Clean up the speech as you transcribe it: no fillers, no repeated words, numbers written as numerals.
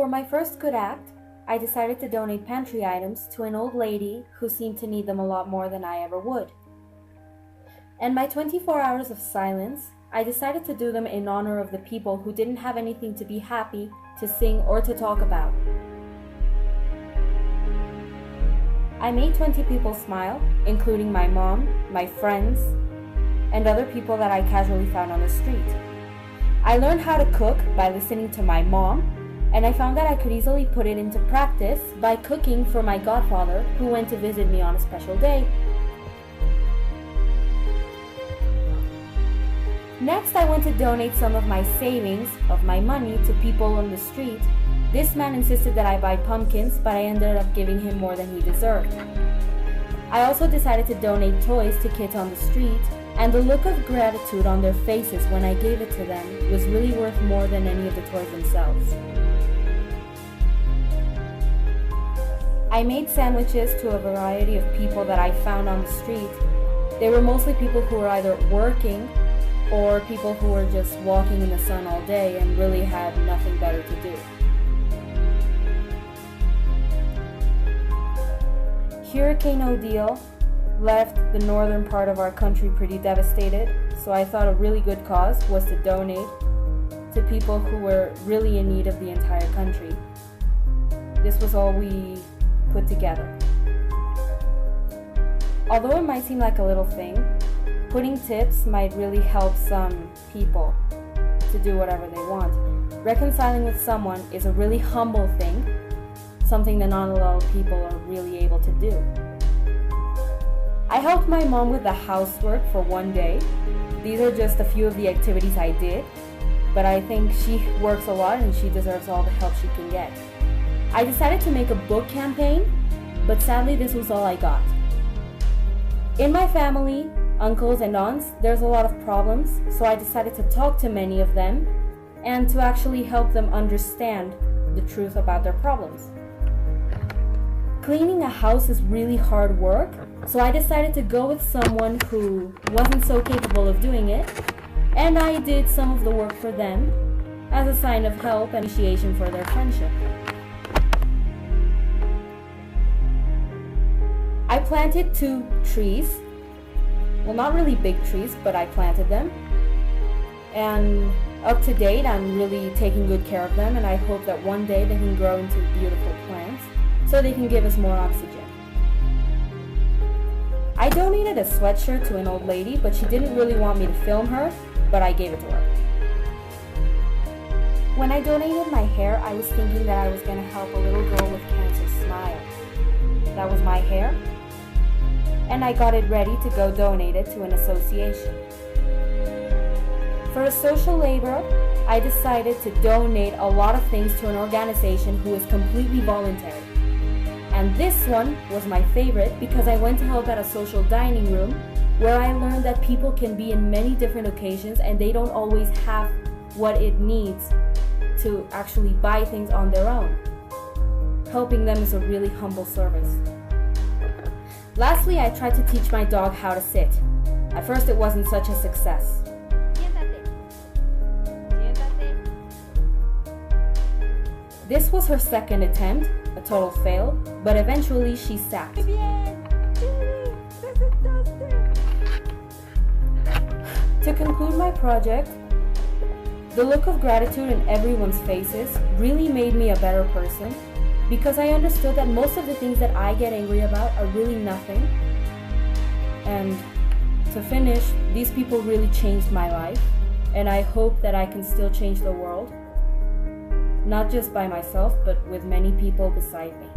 For my first good act, I decided to donate pantry items to an old lady who seemed to need them a lot more than I ever would. And my 24 hours of silence, I decided to do them in honor of the people who didn't have anything to be happy, to sing, or to talk about. I made 20 people smile, including my mom, my friends, and other people that I casually found on the street. I learned how to cook by listening to my mom, and I found that I could easily put it into practice by cooking for my godfather who went to visit me on a special day. Next, I went to donate some of my savings, of my money, to people on the street. This man insisted that I buy pumpkins, but I ended up giving him more than he deserved. I also decided to donate toys to kids on the street, and the look of gratitude on their faces when I gave it to them was really worth more than any of the toys themselves. I made sandwiches to a variety of people that I found on the street. They were mostly people who were either working or people who were just walking in the sun all day and really had nothing better to do. Hurricane Odile left the northern part of our country pretty devastated, so I thought a really good cause was to donate to people who were really in need of the entire country. This was all we put together. Although it might seem like a little thing, putting tips might really help some people to do whatever they want. Reconciling with someone is a really humble thing, something that not a lot of people are really able to do. I helped my mom with the housework for one day. These are just a few of the activities I did, but I think she works a lot and she deserves all the help she can get. I decided to make a book campaign, but sadly this was all I got. In my family, uncles and aunts, there's a lot of problems, so I decided to talk to many of them and to actually help them understand the truth about their problems. Cleaning a house is really hard work, so I decided to go with someone who wasn't so capable of doing it, and I did some of the work for them as a sign of help and appreciation for their friendship. I planted 2 trees. Well, not really big trees, but I planted them. And up to date, I'm really taking good care of them, and I hope that one day they can grow into beautiful plants so they can give us more oxygen. I donated a sweatshirt to an old lady, but she didn't really want me to film her, but I gave it to her. When I donated my hair, I was thinking that I was going to help a little girl with cancer smile. That was my hair, and I got it ready to go donate it to an association. For a social labor, I decided to donate a lot of things to an organization who is completely voluntary. And this one was my favorite because I went to help at a social dining room where I learned that people can be in many different occasions and they don't always have what it needs to actually buy things on their own. Helping them is a really humble service. Lastly, I tried to teach my dog how to sit. At first it wasn't such a success. This was her second attempt, a total fail, but eventually she sat. To conclude my project, the look of gratitude in everyone's faces really made me a better person because I understood that most of the things that I get angry about are really nothing. And to finish, these people really changed my life, and I hope that I can still change the world, not just by myself, but with many people beside me.